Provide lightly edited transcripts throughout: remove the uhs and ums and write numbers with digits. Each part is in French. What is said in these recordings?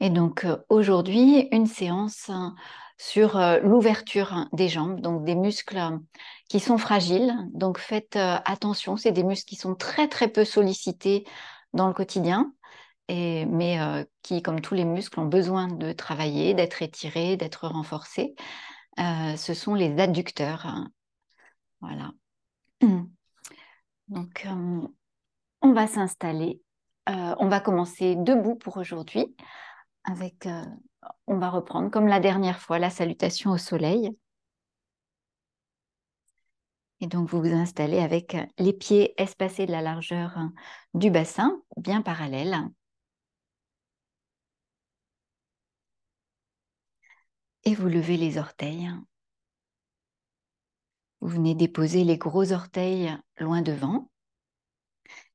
Et donc aujourd'hui, une séance sur l'ouverture des jambes, donc des muscles qui sont fragiles. Donc faites attention, c'est des muscles qui sont très très peu sollicités dans le quotidien, mais qui, comme tous les muscles, ont besoin de travailler, d'être étirés, d'être renforcés. Ce sont les adducteurs. Voilà. Donc on va s'installer. On va commencer debout pour aujourd'hui avec on va reprendre comme la dernière fois la salutation au soleil. Et donc vous vous installez avec les pieds espacés de la largeur du bassin, bien parallèles. Et vous levez les orteils. Vous venez déposer les gros orteils loin devant,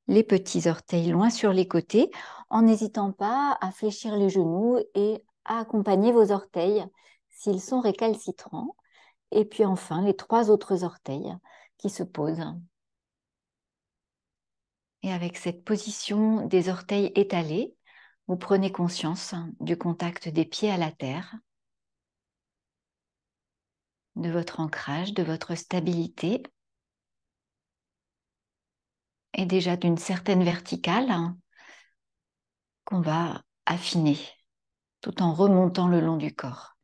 les petits orteils loin sur les côtés, en n'hésitant pas à fléchir les genoux et à accompagner vos orteils s'ils sont récalcitrants. Et puis enfin, les 3 autres orteils qui se posent. Et avec cette position des orteils étalés, vous prenez conscience du contact des pieds à la terre, de votre ancrage, de votre stabilité et déjà d'une certaine verticale qu'on va affiner tout en remontant le long du corps.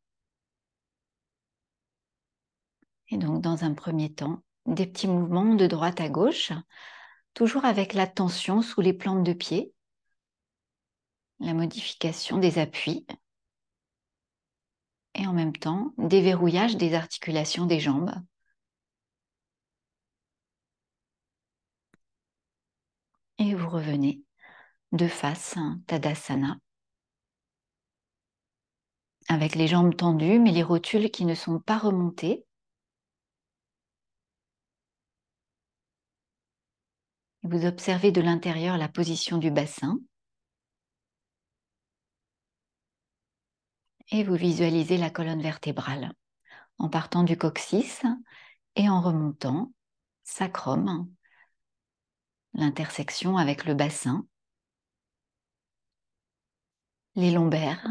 Et donc dans un premier temps, des petits mouvements de droite à gauche, toujours avec la tension sous les plantes de pied, la modification des appuis et en même temps déverrouillage des articulations des jambes. Et vous revenez de face, Tadasana, avec les jambes tendues, mais les rotules qui ne sont pas remontées. Vous observez de l'intérieur la position du bassin et vous visualisez la colonne vertébrale en partant du coccyx et en remontant, sacrum, l'intersection avec le bassin, les lombaires,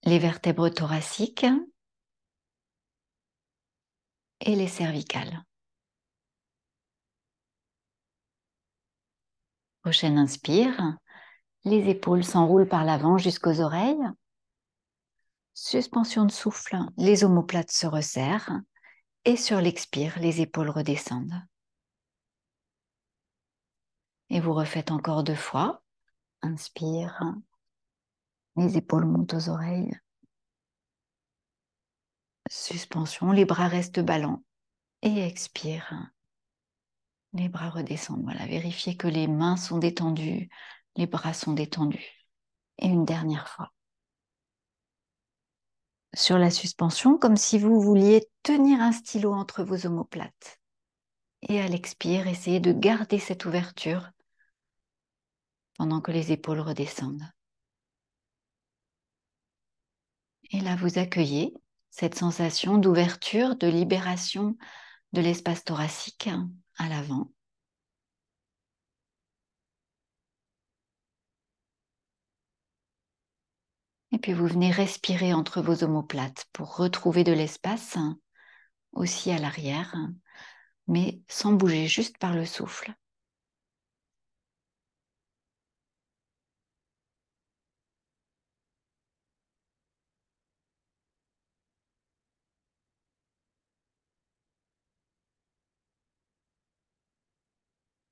les vertèbres thoraciques et les cervicales. Prochaine inspire, les épaules s'enroulent par l'avant jusqu'aux oreilles. Suspension de souffle, les omoplates se resserrent et sur l'expire, les épaules redescendent. Et vous refaites encore 2 fois. Inspire, les épaules montent aux oreilles. Suspension, les bras restent ballants. Et expire, les bras redescendent. Voilà, vérifiez que les mains sont détendues, les bras sont détendus. Et une dernière fois. Sur la suspension, comme si vous vouliez tenir un stylo entre vos omoplates. Et à l'expire, essayez de garder cette ouverture pendant que les épaules redescendent. Et là, vous accueillez cette sensation d'ouverture, de libération de l'espace thoracique à l'avant. Et puis vous venez respirer entre vos omoplates pour retrouver de l'espace aussi à l'arrière, mais sans bouger, juste par le souffle.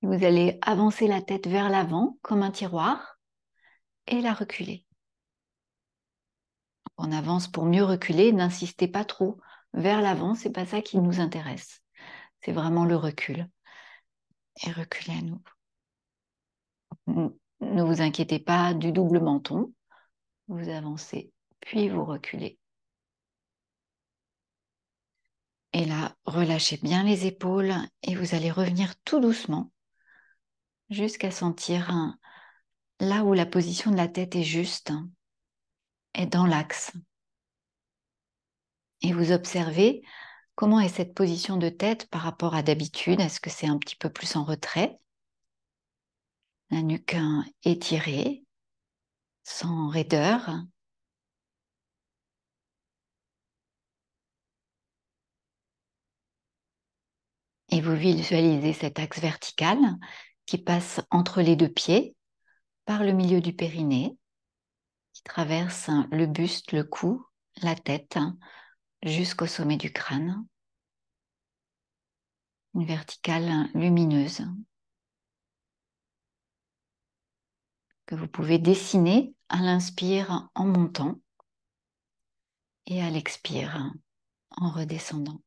Vous allez avancer la tête vers l'avant comme un tiroir et la reculer. On avance pour mieux reculer, n'insistez pas trop vers l'avant, c'est pas ça qui nous intéresse. C'est vraiment le recul. Et reculez à nouveau. Ne vous inquiétez pas du double menton. Vous avancez, puis vous reculez. Et là, relâchez bien les épaules et vous allez revenir tout doucement jusqu'à sentir là où la position de la tête est juste, est dans l'axe. Et vous observez comment est cette position de tête par rapport à d'habitude. Est-ce que c'est un petit peu plus en retrait? La nuque étirée, sans raideur. Et vous visualisez cet axe vertical qui passe entre les deux pieds, par le milieu du périnée, qui traverse le buste, le cou, la tête, jusqu'au sommet du crâne. Une verticale lumineuse que vous pouvez dessiner à l'inspire en montant et à l'expire en redescendant.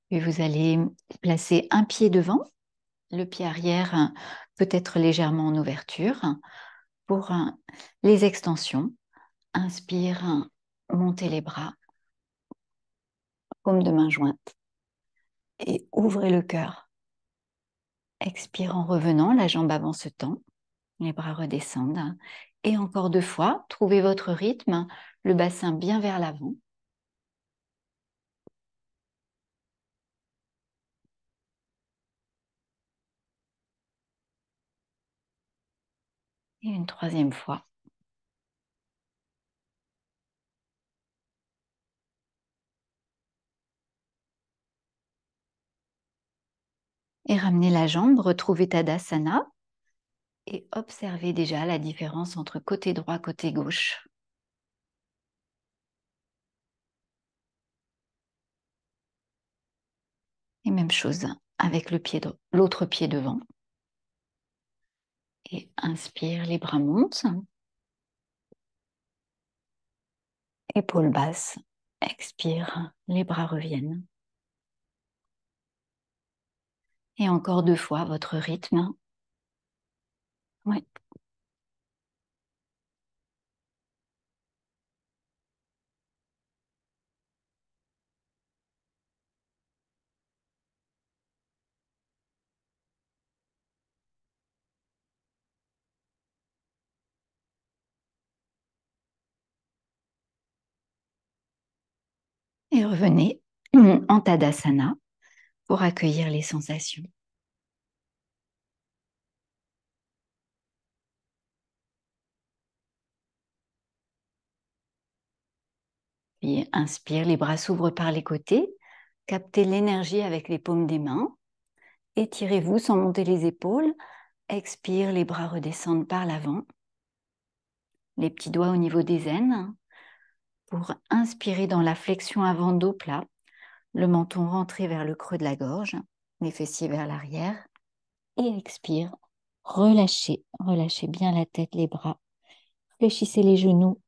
Puis vous allez placer un pied devant, le pied arrière peut être légèrement en ouverture. Pour les extensions, inspire, montez les bras, paume de main jointe et ouvrez le cœur. Expire en revenant, la jambe avant se tend, les bras redescendent. Et encore 2 fois, trouvez votre rythme, le bassin bien vers l'avant. Et une 3e fois. Et ramenez la jambe, retrouvez Tadasana et observez déjà la différence entre côté droit, côté gauche. Et même chose avec l'autre pied devant. Et inspire, les bras montent. Épaules basses. Expire, les bras reviennent. Et encore 2 fois, votre rythme. Ouais. Et revenez en Tadasana pour accueillir les sensations. Puis inspire, les bras s'ouvrent par les côtés. Captez l'énergie avec les paumes des mains. Étirez-vous sans monter les épaules. Expire, les bras redescendent par l'avant. Les petits doigts au niveau des aines. Pour inspirer dans la flexion avant dos plat. Le menton rentré vers le creux de la gorge. Les fessiers vers l'arrière. Et expire. Relâchez, relâchez bien la tête, les bras. Fléchissez les genoux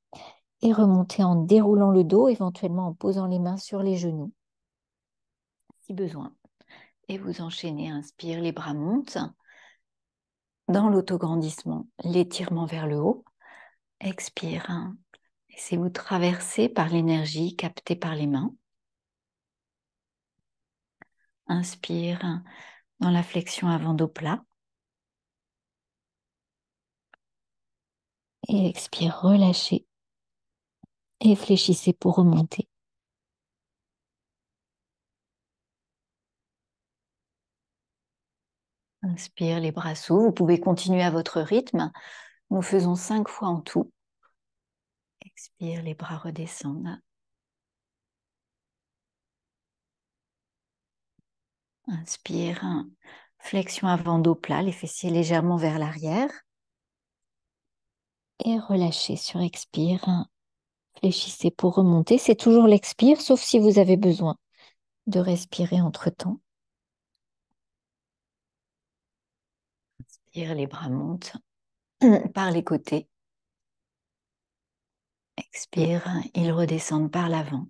et remontez en déroulant le dos, éventuellement en posant les mains sur les genoux, si besoin. Et vous enchaînez, inspire, les bras montent. Dans l'autograndissement, l'étirement vers le haut. Expire. Laissez-vous traverser par l'énergie captée par les mains. Inspire dans la flexion avant dos plat. Et expire, relâchez. Et fléchissez pour remonter. Inspire, les bras s'ouvrent. Vous pouvez continuer à votre rythme. Nous faisons 5 fois en tout. Expire, les bras redescendent. Inspire, flexion avant dos plat, les fessiers légèrement vers l'arrière. Et relâchez sur expire. Fléchissez pour remonter. C'est toujours l'expire, sauf si vous avez besoin de respirer entre-temps. Inspire, les bras montent par les côtés. Expire, ils redescendent par l'avant.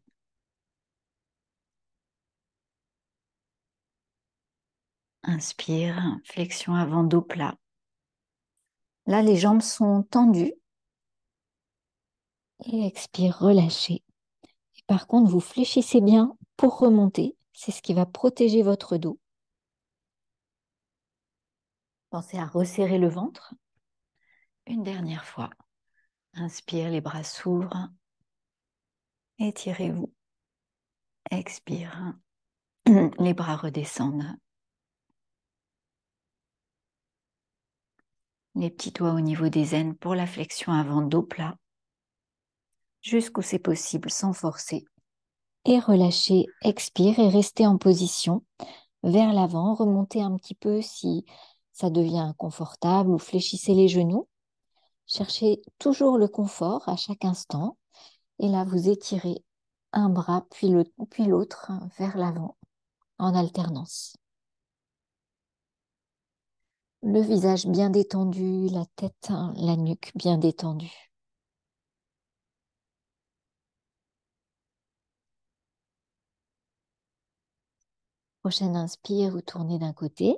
Inspire, flexion avant dos plat. Là, les jambes sont tendues. Et expire, relâchez. Et par contre, vous fléchissez bien pour remonter. C'est ce qui va protéger votre dos. Pensez à resserrer le ventre. Une dernière fois. Inspire, les bras s'ouvrent. Étirez-vous. Expire. Les bras redescendent. Les petits doigts au niveau des aines pour la flexion avant, dos plat. Jusqu'où c'est possible sans forcer. Et relâchez, expire et restez en position vers l'avant. Remontez un petit peu si ça devient inconfortable ou fléchissez les genoux. Cherchez toujours le confort à chaque instant. Et là, vous étirez un bras puis l'autre vers l'avant en alternance. Le visage bien détendu, la tête, la nuque bien détendue. Prochaine inspire, vous tournez d'un côté.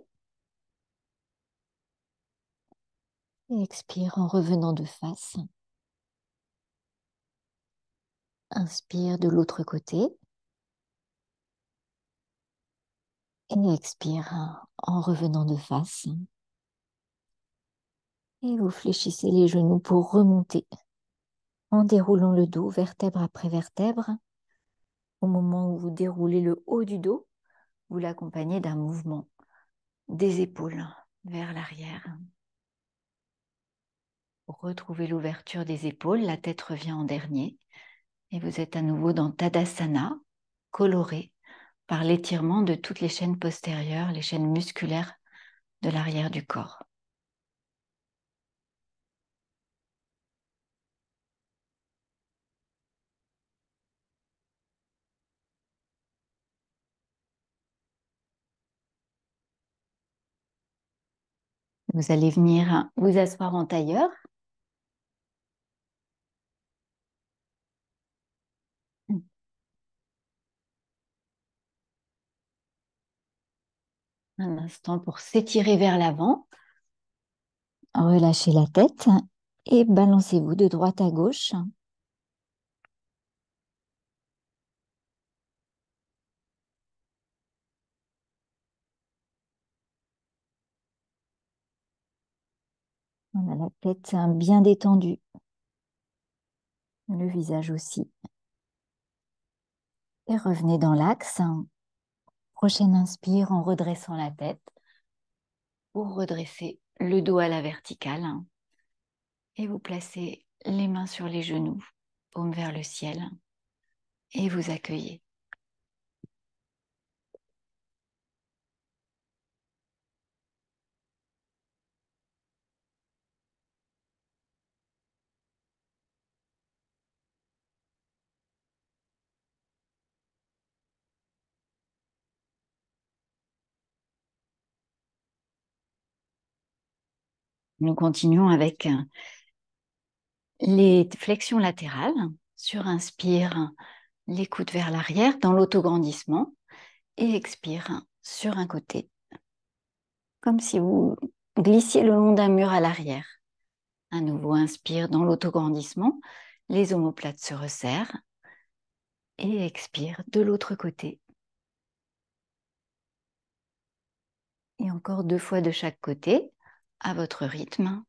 Et expire en revenant de face. Inspire de l'autre côté. Et expire en revenant de face. Et vous fléchissez les genoux pour remonter en déroulant le dos vertèbre après vertèbre. Au moment où vous déroulez le haut du dos, vous l'accompagnez d'un mouvement des épaules vers l'arrière. Retrouvez l'ouverture des épaules, la tête revient en dernier et vous êtes à nouveau dans Tadasana, coloré par l'étirement de toutes les chaînes postérieures, les chaînes musculaires de l'arrière du corps. Vous allez venir vous asseoir en tailleur. Un instant pour s'étirer vers l'avant. Relâchez la tête et balancez-vous de droite à gauche. On a la tête bien détendue, le visage aussi. Et revenez dans l'axe. Prochaine inspire en redressant la tête pour redresser le dos à la verticale. Et vous placez les mains sur les genoux, paume vers le ciel. Et vous accueillez. Nous continuons avec les flexions latérales. Sur inspire, les coudes vers l'arrière dans l'autograndissement. Et expire sur un côté, comme si vous glissiez le long d'un mur à l'arrière. À nouveau, inspire dans l'autograndissement. Les omoplates se resserrent. Et expire de l'autre côté. Et encore 2 fois de chaque côté, à votre rythme.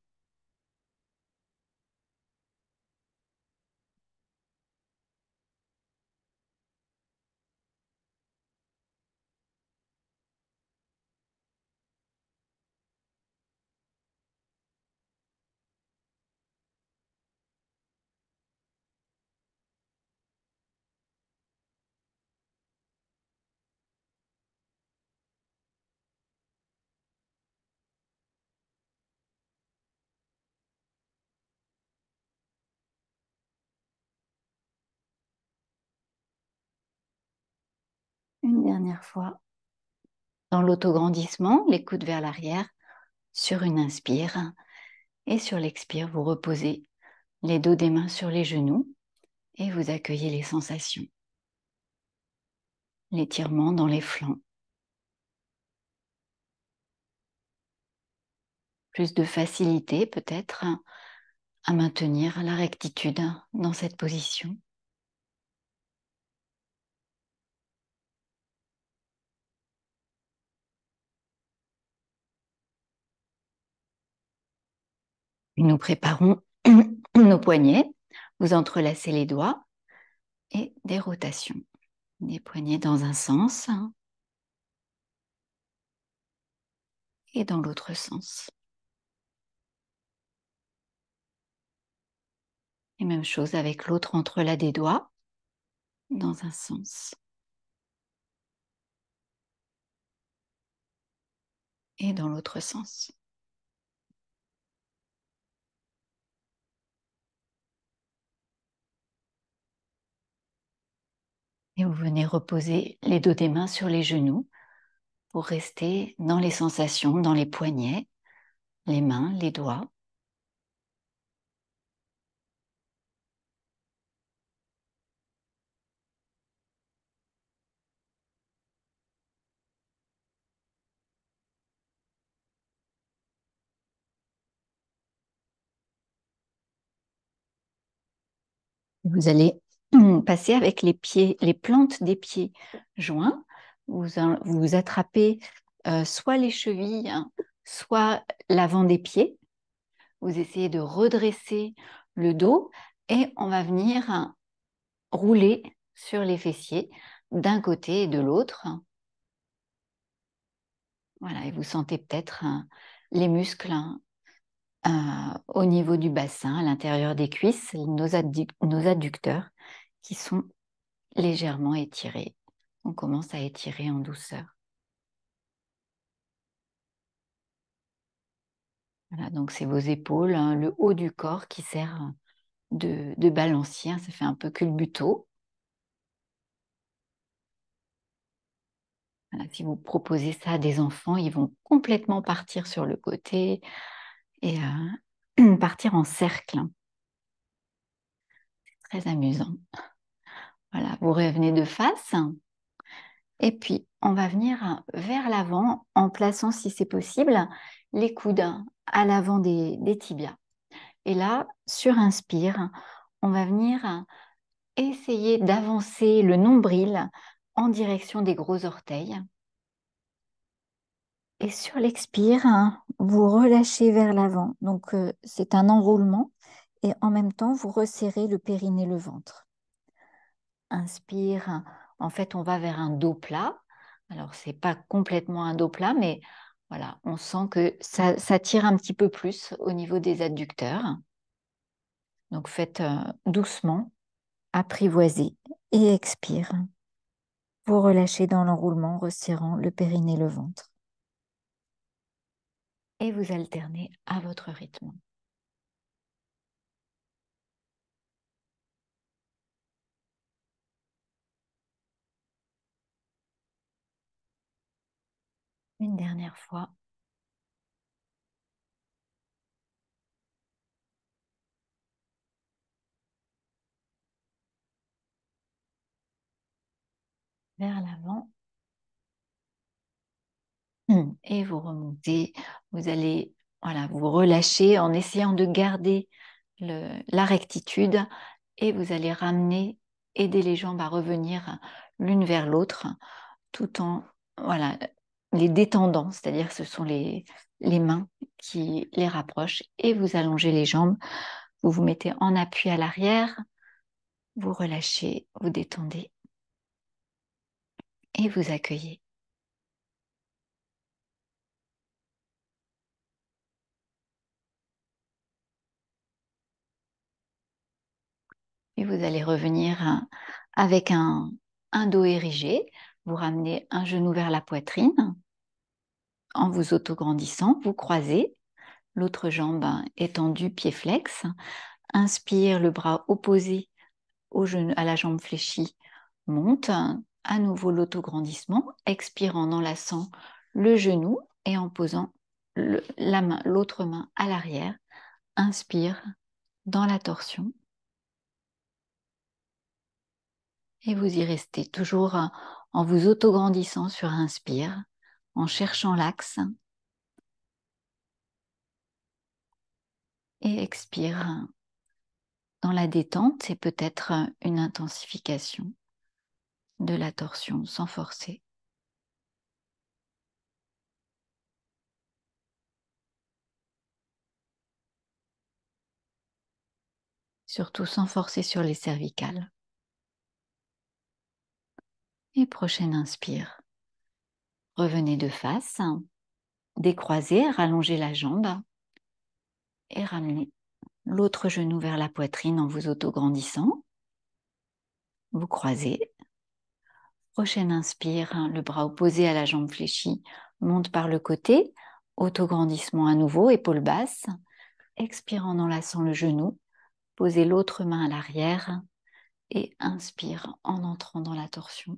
Une dernière fois. Dans l'autograndissement, les coudes vers l'arrière, sur une inspire. Et sur l'expire, vous reposez les dos des mains sur les genoux et vous accueillez les sensations. L'étirement dans les flancs. Plus de facilité peut-être à maintenir la rectitude dans cette position. Et nous préparons nos poignets. Vous entrelacez les doigts et des rotations. Des poignets dans un sens et dans l'autre sens. Et même chose avec l'autre entrelac des doigts dans un sens et dans l'autre sens. Et vous venez reposer les dos des mains sur les genoux pour rester dans les sensations, dans les poignets, les mains, les doigts. Vous allez passer avec les pieds, les plantes des pieds joints. Vous attrapez soit les chevilles, soit l'avant des pieds. Vous essayez de redresser le dos et on va venir rouler sur les fessiers d'un côté et de l'autre. Voilà, et vous sentez peut-être les muscles au niveau du bassin, à l'intérieur des cuisses, nos adducteurs qui sont légèrement étirés. On commence à étirer en douceur. Voilà, donc c'est vos épaules, le haut du corps qui sert de balancier. Ça fait un peu culbuto. Voilà, si vous proposez ça à des enfants, ils vont complètement partir sur le côté et partir en cercle. C'est très amusant. Voilà, vous revenez de face. Et puis, on va venir vers l'avant en plaçant, si c'est possible, les coudes à l'avant des tibias. Et là, sur inspire, on va venir essayer d'avancer le nombril en direction des gros orteils. Et sur l'expire, vous relâchez vers l'avant. Donc, c'est un enroulement. Et en même temps, vous resserrez le périnée, le ventre. Inspire, en fait, on va vers un dos plat. Alors, c'est pas complètement un dos plat, mais voilà, on sent que ça tire un petit peu plus au niveau des adducteurs. Donc, faites doucement, apprivoisez et expire. Vous relâchez dans l'enroulement, resserrant le périnée, le ventre. Et vous alternez à votre rythme. Une dernière fois. Vers l'avant. Et vous remontez. Vous allez voilà, vous relâcher en essayant de garder la rectitude et vous allez ramener, aider les jambes à revenir l'une vers l'autre tout en voilà, les détendant, c'est-à-dire ce sont les mains qui les rapprochent et vous allongez les jambes. Vous vous mettez en appui à l'arrière, vous relâchez, vous détendez et vous accueillez. Et vous allez revenir avec un dos érigé. Vous ramenez un genou vers la poitrine en vous autograndissant. Vous croisez, l'autre jambe étendue, pied flex. Inspire, le bras opposé au genou, à la jambe fléchie monte. À nouveau l'autograndissement. Expire en enlaçant le genou et en posant l'autre main à l'arrière. Inspire dans la torsion. Et vous y restez toujours en vous autograndissant sur inspire, en cherchant l'axe. Et expire dans la détente et peut-être une intensification de la torsion sans forcer. surtout sans forcer sur les cervicales. Et prochaine inspire. Revenez de face, décroisez, rallongez la jambe et ramenez l'autre genou vers la poitrine en vous autograndissant. Vous croisez. Prochaine inspire, le bras opposé à la jambe fléchie monte par le côté. Autograndissement à nouveau, épaule basse. Expire en enlaçant le genou. Posez l'autre main à l'arrière et inspire en entrant dans la torsion,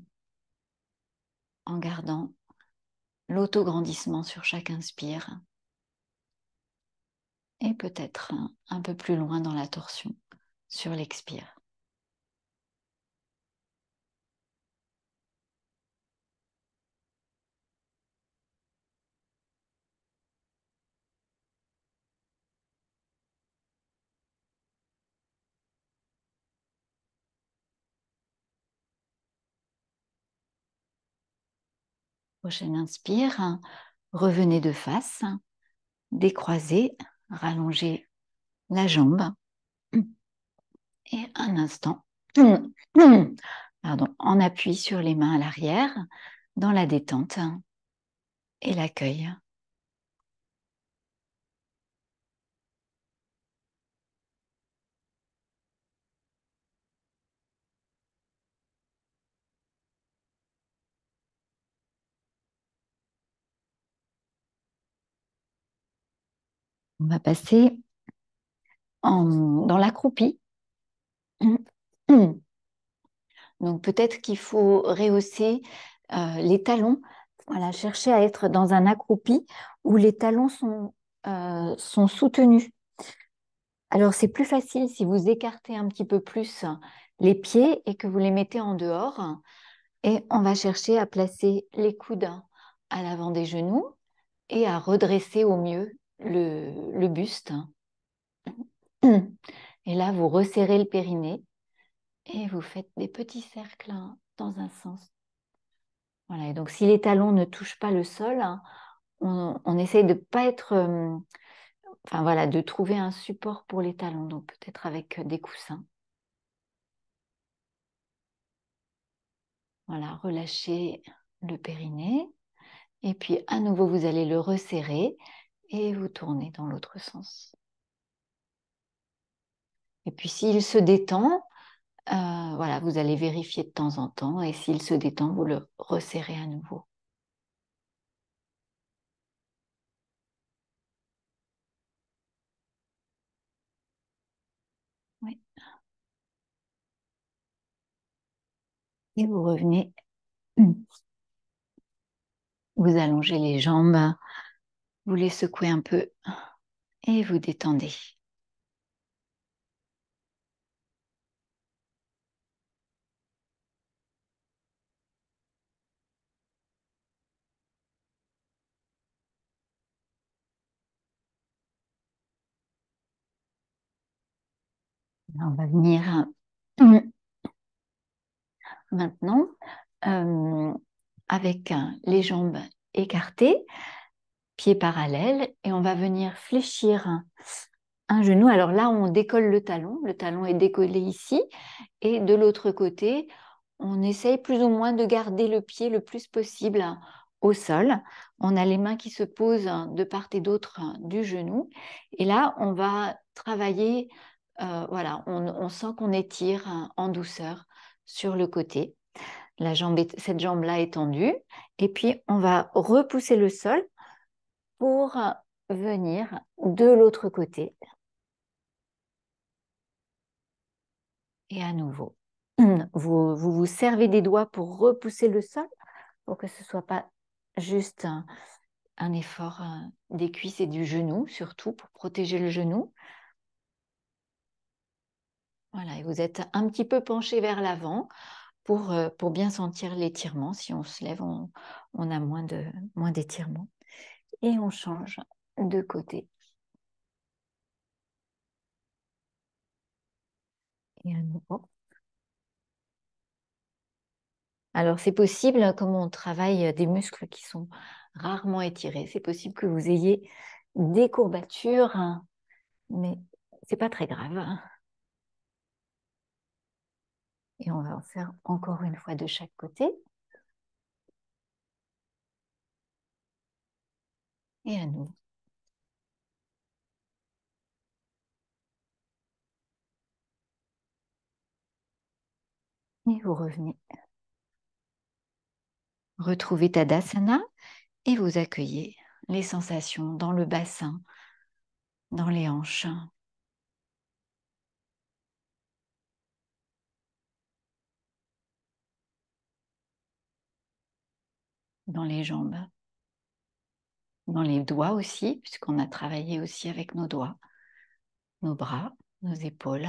en gardant l'autograndissement sur chaque inspire et peut-être un peu plus loin dans la torsion sur l'expire. Prochaine inspire, revenez de face, décroisez, rallongez la jambe et un instant, pardon, en appui sur les mains à l'arrière, dans la détente et l'accueil. On va passer dans l'accroupi. Donc peut-être qu'il faut rehausser les talons. Voilà, chercher à être dans un accroupi où les talons sont soutenus. Alors c'est plus facile si vous écartez un petit peu plus les pieds et que vous les mettez en dehors. Et on va chercher à placer les coudes à l'avant des genoux et à redresser au mieux le buste. Et là, vous resserrez le périnée et vous faites des petits cercles dans un sens. Voilà, et donc si les talons ne touchent pas le sol, on essaye de pas être, enfin voilà, de trouver un support pour les talons, donc peut-être avec des coussins. Voilà, relâchez le périnée et puis à nouveau vous allez le resserrer et vous tournez dans l'autre sens. Et puis s'il se détend, voilà, vous allez vérifier de temps en temps et s'il se détend, vous le resserrez à nouveau. Oui. Et vous revenez, vous allongez les jambes, vous les secouez un peu et vous détendez. On va venir maintenant avec les jambes écartées, pieds parallèles, et on va venir fléchir un genou. Alors là, on décolle le talon est décollé ici, et de l'autre côté, on essaye plus ou moins de garder le pied le plus possible au sol. On a les mains qui se posent de part et d'autre du genou, et là, on va travailler, voilà, on sent qu'on étire en douceur sur le côté. Cette jambe-là est tendue. Et puis, on va repousser le sol pour venir de l'autre côté. Et à nouveau, vous servez des doigts pour repousser le sol, pour que ce ne soit pas juste un effort des cuisses et du genou, surtout pour protéger le genou. Voilà, et vous êtes un petit peu penché vers l'avant pour bien sentir l'étirement. Si on se lève, on a moins d'étirement. Et on change de côté. Et à nouveau. Alors, c'est possible, comme on travaille des muscles qui sont rarement étirés, c'est possible que vous ayez des courbatures, hein, mais c'est pas très grave. Et on va en faire encore une fois de chaque côté. Et à nouveau. Et vous revenez. Retrouvez Tadasana et vous accueillez les sensations dans le bassin, dans les hanches. Dans les jambes, dans les doigts aussi, puisqu'on a travaillé aussi avec nos doigts, nos bras, nos épaules.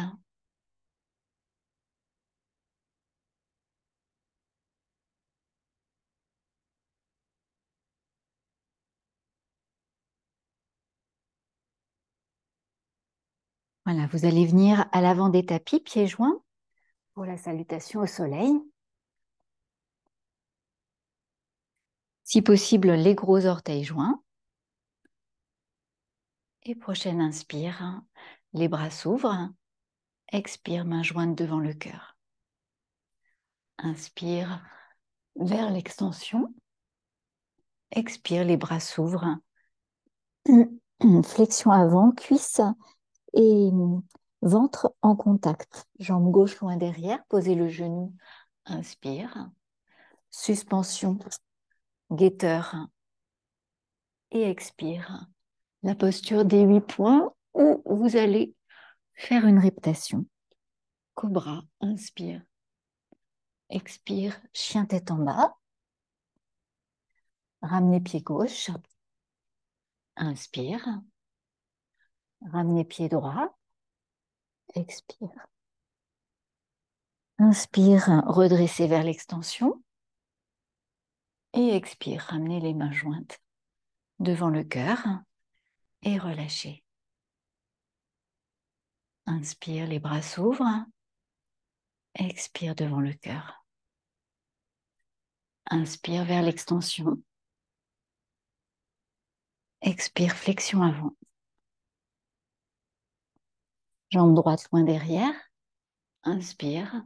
Voilà, vous allez venir à l'avant des tapis, pieds joints, pour la salutation au soleil. Si possible, les gros orteils joints. Et prochaine inspire, les bras s'ouvrent. Expire, main jointe devant le cœur. Inspire vers l'extension. Expire, les bras s'ouvrent. Flexion avant, cuisse et ventre en contact. Jambe gauche loin derrière, posez le genou. Inspire. Suspension, guetteur et expire. La posture des 8 points où vous allez faire une répétition. Cobra, inspire. Expire, chien tête en bas. Ramenez pied gauche. Inspire. Ramenez pied droit. Expire. Inspire, redressez vers l'extension. Et expire, ramenez les mains jointes devant le cœur et relâchez. Inspire, les bras s'ouvrent. Expire devant le cœur. Inspire vers l'extension. Expire, flexion avant. Jambe droite loin derrière. Inspire.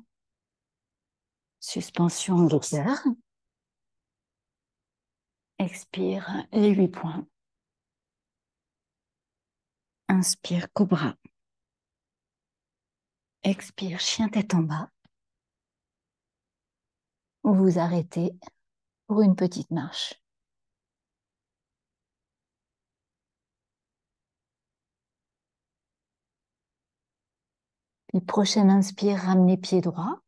Suspension en guetteur. Expire, les 8 points. Inspire, cobra. Expire, chien tête en bas. Vous arrêtez pour une petite marche. Puis prochaine inspire, ramenez pied droit.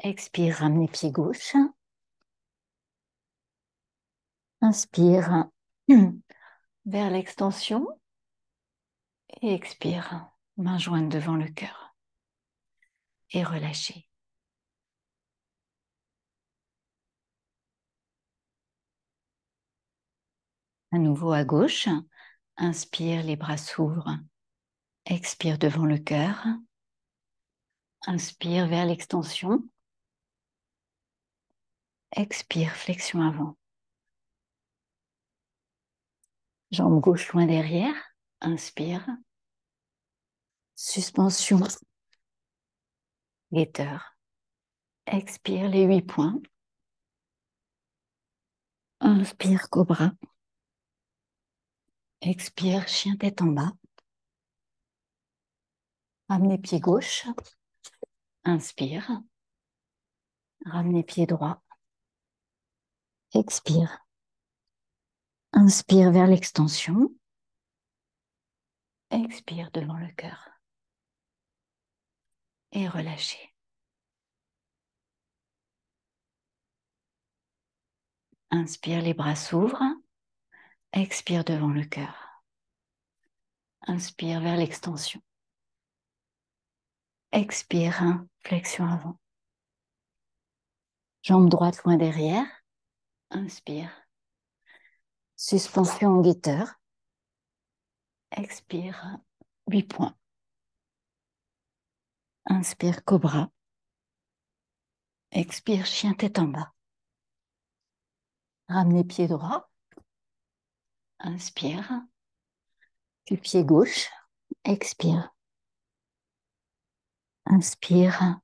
Expire, ramenez pied gauche. Inspire vers l'extension et expire, main jointe devant le cœur et relâchez. À nouveau à gauche, inspire, les bras s'ouvrent. Expire devant le cœur. Inspire vers l'extension. Expire, flexion avant. Jambe gauche loin derrière. Inspire. Suspension. Guetteur. Expire les 8 points. Inspire, cobra. Expire, chien tête en bas. Ramenez pied gauche. Inspire. Ramenez pied droit. Expire. Inspire vers l'extension. Expire devant le cœur. Et relâchez. Inspire, les bras s'ouvrent. Expire devant le cœur. Inspire vers l'extension. Expire, flexion avant. Jambe droite loin derrière. Inspire. Suspension en guetteur. Expire, 8 points. Inspire, cobra. Expire, chien tête en bas. Ramenez pied droit. Inspire. Puis pied gauche. Expire. Inspire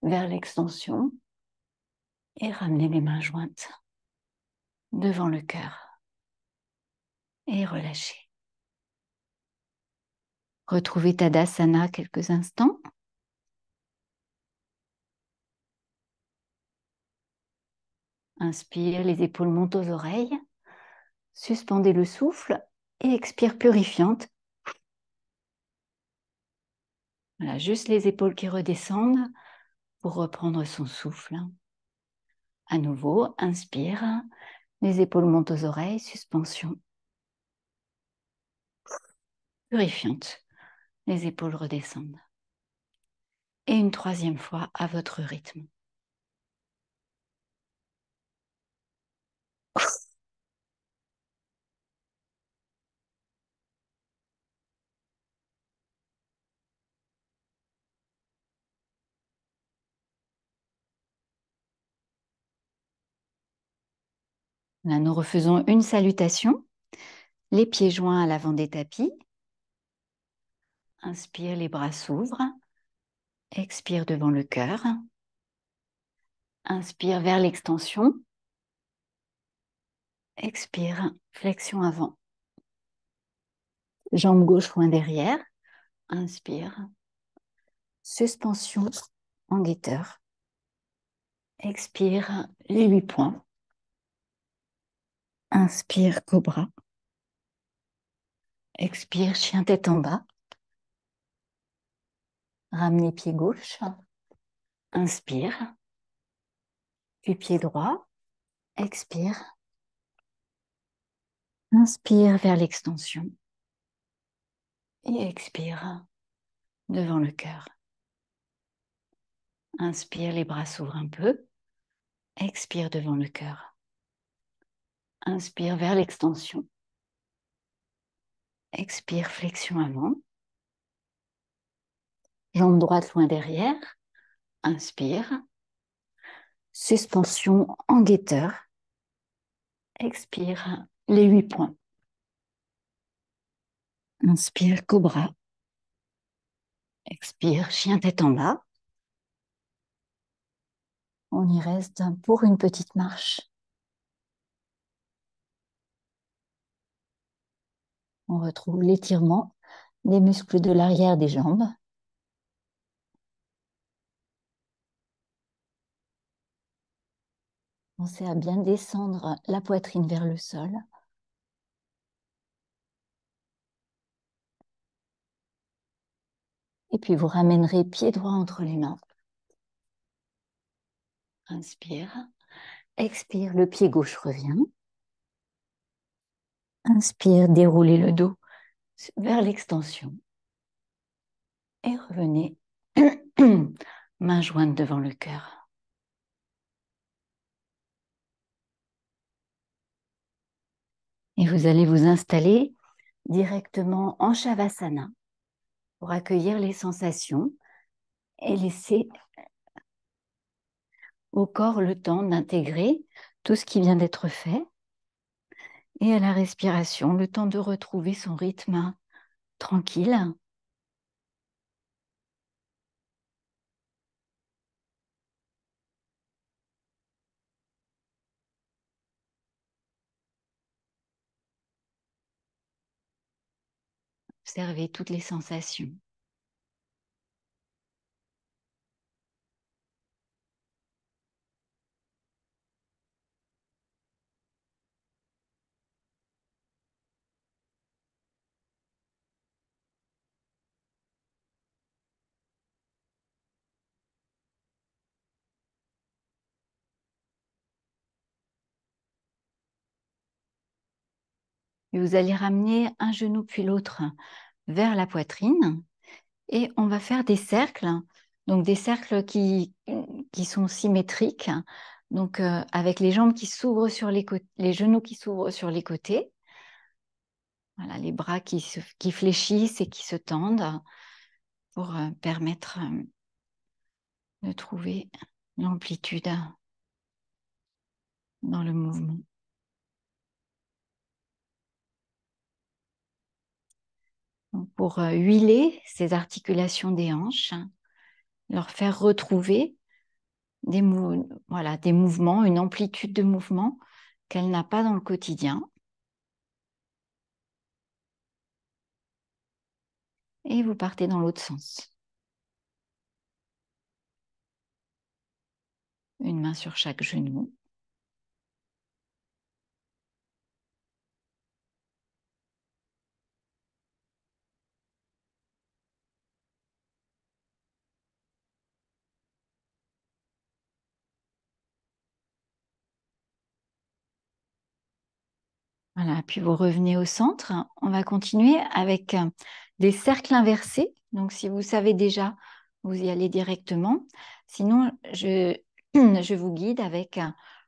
vers l'extension et ramenez les mains jointes devant le cœur et relâchez. Retrouvez Tadasana quelques instants. Inspire, les épaules montent aux oreilles. Suspendez le souffle et expire purifiante. Voilà, juste les épaules qui redescendent pour reprendre son souffle. À nouveau, inspire, les épaules montent aux oreilles, suspension. Purifiante, les épaules redescendent. Et une troisième fois à votre rythme. Là, nous refaisons une salutation. Les pieds joints à l'avant des tapis. Inspire, les bras s'ouvrent. Expire devant le cœur. Inspire vers l'extension. Expire, flexion avant. Jambe gauche loin derrière. Inspire. Suspension en guetteur. Expire, les 8 points. Inspire, cobra. Expire, chien tête en bas. Ramenez pied gauche. Inspire. Puis pied droit. Expire. Inspire vers l'extension. Et expire devant le cœur. Inspire, les bras s'ouvrent un peu. Expire devant le cœur. Inspire vers l'extension. Expire, flexion avant. Jambe droite loin derrière. Inspire. Suspension en guetteur. Expire, les 8 points. Inspire, cobra. Expire, chien tête en bas. On y reste pour une petite marche. On retrouve l'étirement des muscles de l'arrière des jambes. Pensez à bien descendre la poitrine vers le sol. Et puis vous ramènerez pied droit entre les mains. Inspire. Expire, le pied gauche revient. Inspire, déroulez le dos vers l'extension. Et revenez, main jointe devant le cœur. Et vous allez vous installer directement en Shavasana pour accueillir les sensations et laisser au corps le temps d'intégrer tout ce qui vient d'être fait et à la respiration, le temps de retrouver son rythme tranquille. Observez toutes les sensations. Et vous allez ramener un genou puis l'autre vers la poitrine et on va faire des cercles, donc des cercles qui sont symétriques, donc avec les jambes qui s'ouvrent sur les côtés, les genoux qui s'ouvrent sur les côtés, voilà, les bras qui fléchissent et qui se tendent pour permettre de trouver l'amplitude dans le mouvement. Donc, pour huiler ces articulations des hanches, leur faire retrouver voilà, des mouvements, une amplitude de mouvement qu'elle n'a pas dans le quotidien. Et vous partez dans l'autre sens. Une main sur chaque genou. Voilà, puis vous revenez au centre. On va continuer avec des cercles inversés. Donc, si vous savez déjà, vous y allez directement. Sinon, je vous guide avec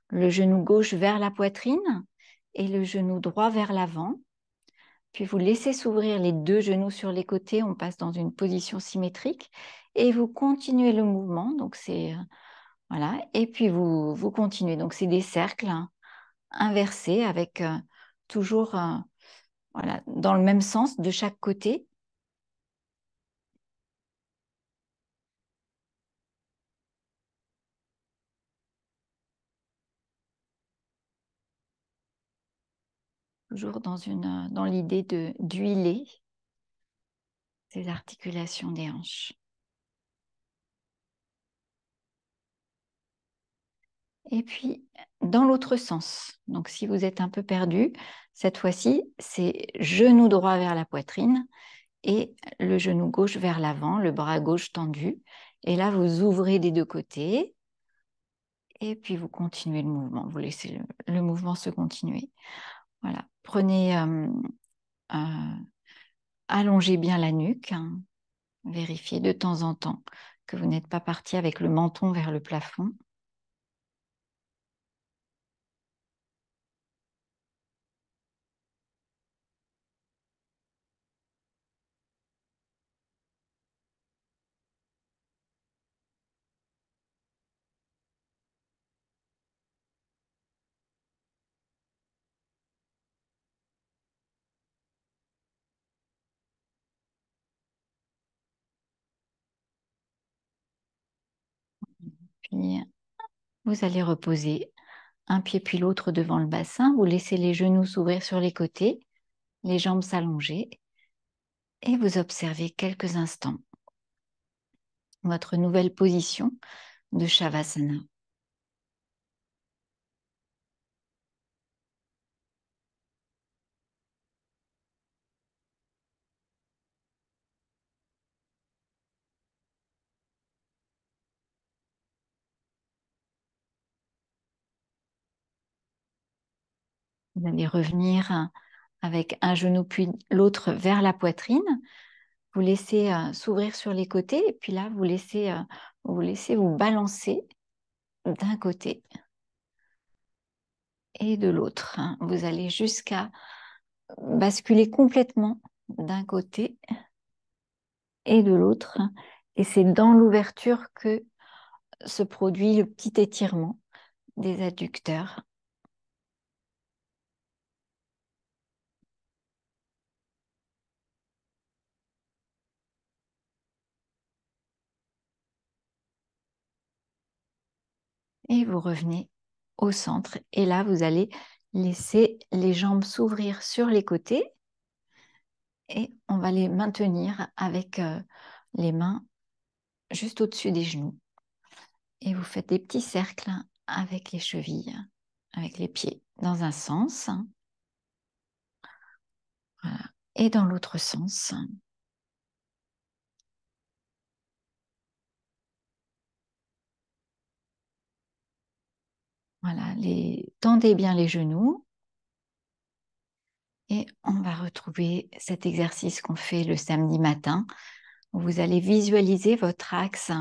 le genou gauche vers la poitrine et le genou droit vers l'avant. Puis vous laissez s'ouvrir les deux genoux sur les côtés. On passe dans une position symétrique et vous continuez le mouvement. Donc, c'est voilà. Et puis vous continuez. Donc, c'est des cercles inversés avec toujours voilà, dans le même sens de chaque côté. Toujours dans l'idée d'huiler ces articulations des hanches. Et puis, dans l'autre sens. Donc, si vous êtes un peu perdu, cette fois-ci, c'est genou droit vers la poitrine et le genou gauche vers l'avant, le bras gauche tendu. Et là, vous ouvrez des deux côtés et puis vous continuez le mouvement. Vous laissez le mouvement se continuer. Voilà. Prenez, allongez bien la nuque. Hein. Vérifiez de temps en temps que vous n'êtes pas parti avec le menton vers le plafond. Puis vous allez reposer un pied puis l'autre devant le bassin. Vous laissez les genoux s'ouvrir sur les côtés, les jambes s'allonger et vous observez quelques instants votre nouvelle position de Shavasana. Vous allez revenir avec un genou puis l'autre vers la poitrine. Vous laissez s'ouvrir sur les côtés et puis là, vous laissez vous balancer d'un côté et de l'autre. Hein. Vous allez jusqu'à basculer complètement d'un côté et de l'autre. Et c'est dans l'ouverture que se produit le petit étirement des adducteurs. Et vous revenez au centre. Et là, vous allez laisser les jambes s'ouvrir sur les côtés et on va les maintenir avec les mains juste au-dessus des genoux. Et vous faites des petits cercles avec les chevilles, avec les pieds dans un sens. Voilà. Et dans l'autre sens. Voilà, tendez bien les genoux et on va retrouver cet exercice qu'on fait le samedi matin. Vous allez visualiser votre axe,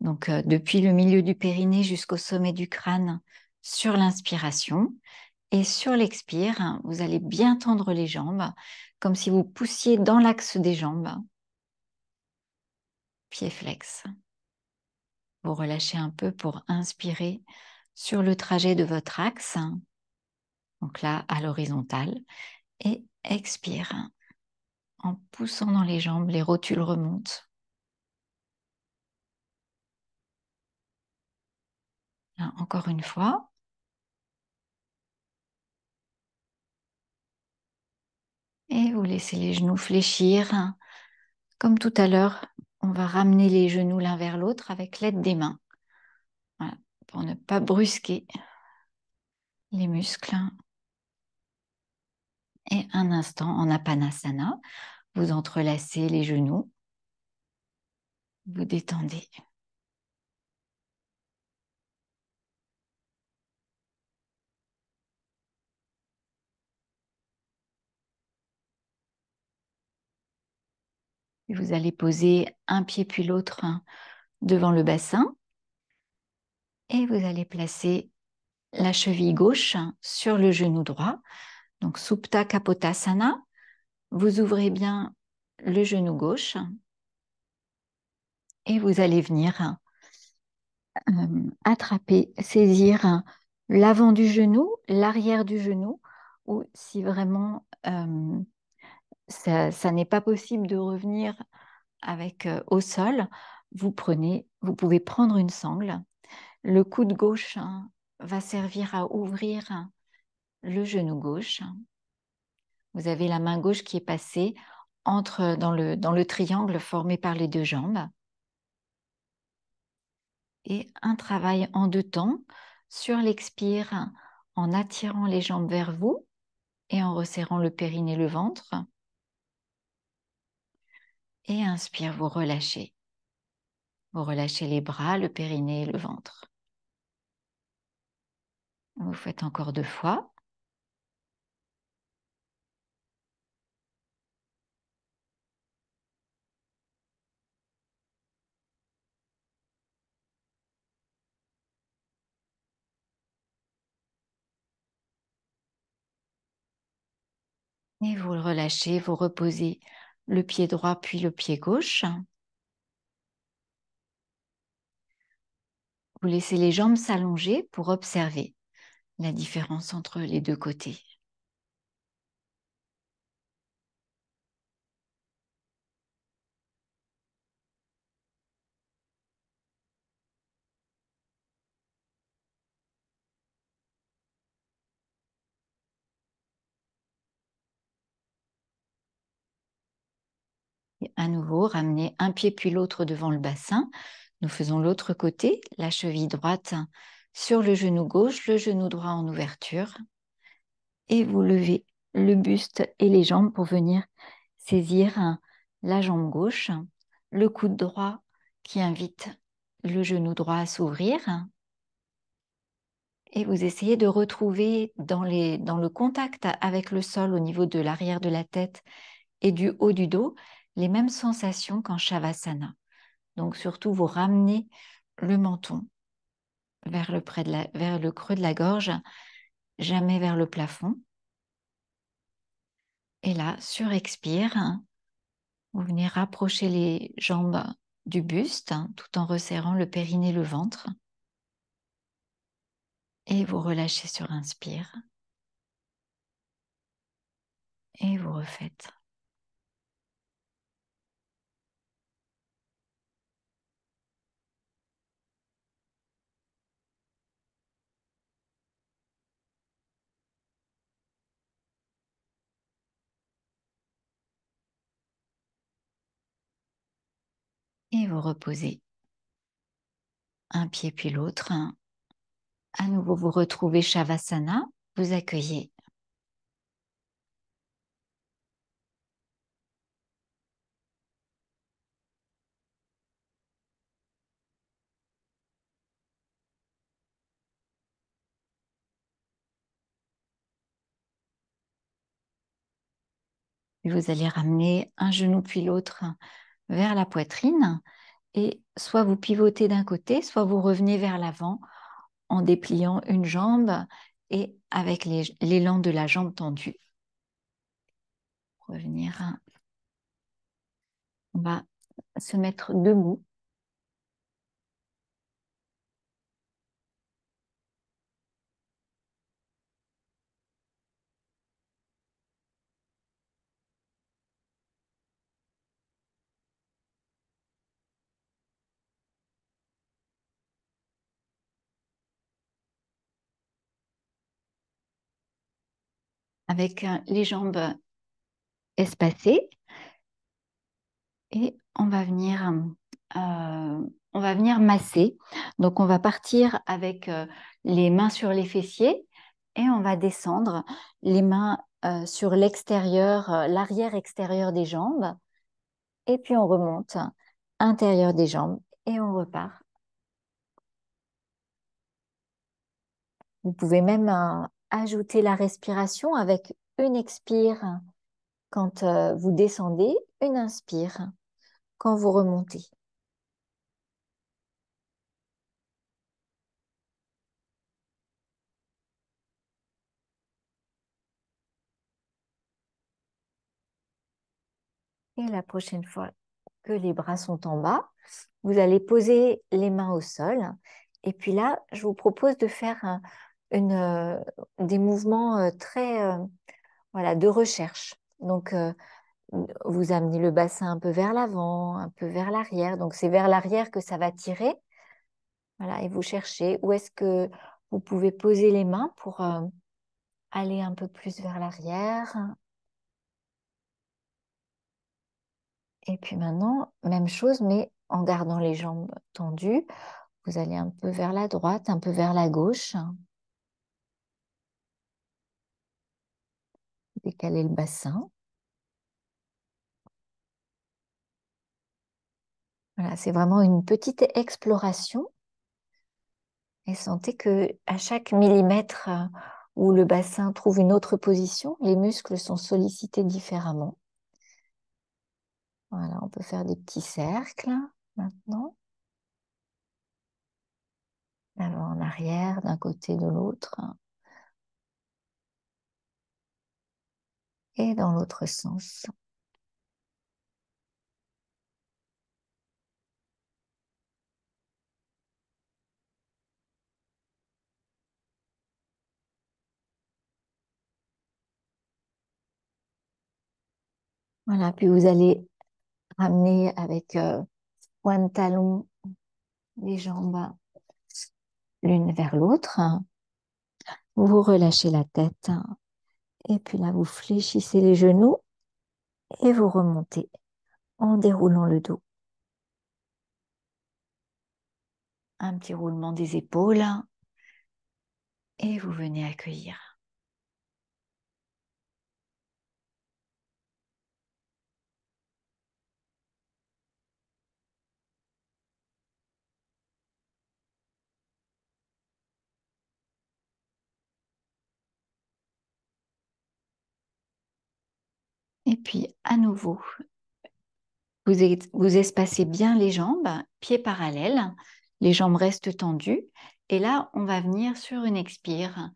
donc depuis le milieu du périnée jusqu'au sommet du crâne sur l'inspiration. Et sur l'expire, vous allez bien tendre les jambes, comme si vous poussiez dans l'axe des jambes, pied flex. Vous relâchez un peu pour inspirer sur le trajet de votre axe, donc là à l'horizontale, et expire en poussant dans les jambes, les rotules remontent. encore une fois. Et vous laissez les genoux fléchir. Comme tout à l'heure, on va ramener les genoux l'un vers l'autre avec l'aide des mains. Voilà, pour ne pas brusquer les muscles. Et un instant en Apanasana, vous entrelacez les genoux, vous détendez. Et vous allez poser un pied puis l'autre devant le bassin et vous allez placer la cheville gauche sur le genou droit. Donc Supta Kapotasana, vous ouvrez bien le genou gauche et vous allez venir attraper, saisir l'avant du genou, l'arrière du genou, ou si vraiment ça n'est pas possible de revenir avec au sol, vous pouvez prendre une sangle. Le coude gauche va servir à ouvrir le genou gauche. Vous avez la main gauche qui est passée dans le triangle formé par les deux jambes. Et un travail en deux temps sur l'expire en attirant les jambes vers vous et en resserrant le périnée et le ventre. Et inspire, vous relâchez. Vous relâchez les bras, le périnée et le ventre. Vous faites encore 2 fois. Et vous le relâchez, vous reposez le pied droit puis le pied gauche. Vous laissez les jambes s'allonger pour observer la différence entre les deux côtés. Et à nouveau, ramenez un pied puis l'autre devant le bassin. Nous faisons l'autre côté, la cheville droite sur le genou gauche, le genou droit en ouverture. Et vous levez le buste et les jambes pour venir saisir la jambe gauche, le coude droit qui invite le genou droit à s'ouvrir. Et vous essayez de retrouver dans le contact avec le sol au niveau de l'arrière de la tête et du haut du dos les mêmes sensations qu'en Shavasana. Donc surtout, vous ramenez le menton vers vers le creux de la gorge, jamais vers le plafond. Et là, sur expire, vous venez rapprocher les jambes du buste tout en resserrant le périnée et le ventre. Et vous relâchez sur inspire. Et vous refaites. Et vous reposez un pied puis l'autre. À nouveau, vous retrouvez Shavasana. Vous accueillez. Et vous allez ramener un genou puis l'autre vers la poitrine. Et soit vous pivotez d'un côté, soit vous revenez vers l'avant en dépliant une jambe et avec l'élan de la jambe tendue. Revenir. On va se mettre debout. avec les jambes espacées et on va venir masser. Donc, on va partir avec les mains sur les fessiers et on va descendre les mains sur l'extérieur, l'arrière extérieur des jambes. Et puis, on remonte intérieur des jambes et on repart. Vous pouvez même ajouter la respiration avec une expire quand vous descendez, une inspire quand vous remontez. Et la prochaine fois que les bras sont en bas, vous allez poser les mains au sol. Et puis là, je vous propose de faire des mouvements très voilà, de recherche. Donc, vous amenez le bassin un peu vers l'avant, un peu vers l'arrière. Donc, c'est vers l'arrière que ça va tirer. Voilà, et vous cherchez où est-ce que vous pouvez poser les mains pour aller un peu plus vers l'arrière. Et puis maintenant, même chose, mais en gardant les jambes tendues. Vous allez un peu vers la droite, un peu vers la gauche. Décalez le bassin. Voilà, c'est vraiment une petite exploration. Et sentez que à chaque millimètre où le bassin trouve une autre position, les muscles sont sollicités différemment. Voilà, on peut faire des petits cercles maintenant. D'avant en arrière, d'un côté, de l'autre. Et dans l'autre sens. Voilà, puis vous allez ramener avec point de talon les jambes l'une vers l'autre. Vous relâchez la tête. Et puis là, vous fléchissez les genoux et vous remontez en déroulant le dos. Un petit roulement des épaules et vous venez accueillir. Et puis, à nouveau, vous espacez bien les jambes, pieds parallèles, les jambes restent tendues. Et là, on va venir sur une expire,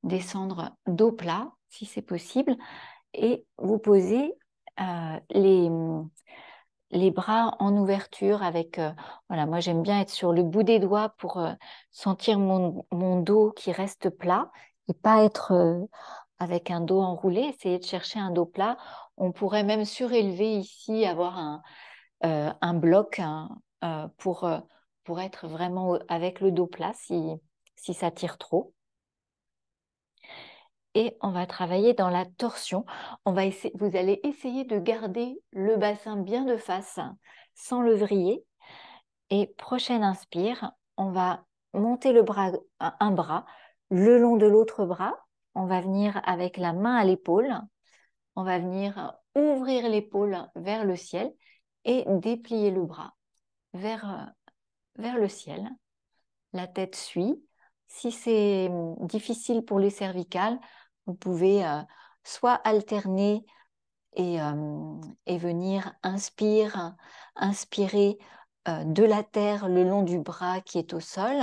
descendre dos plat, si c'est possible, et vous posez les bras en ouverture avec, voilà, moi j'aime bien être sur le bout des doigts pour sentir mon dos qui reste plat et pas être avec un dos enroulé, essayer de chercher un dos plat. On pourrait même surélever ici, avoir un bloc pour être vraiment avec le dos plat si ça tire trop. Et on va travailler dans la torsion. Vous allez essayer de garder le bassin bien de face sans le vriller. Et prochaine inspire, on va monter un bras le long de l'autre bras. On va venir avec la main à l'épaule. On va venir ouvrir l'épaule vers le ciel et déplier le bras vers le ciel. La tête suit. Si c'est difficile pour les cervicales, vous pouvez soit alterner et venir inspirer de la terre le long du bras qui est au sol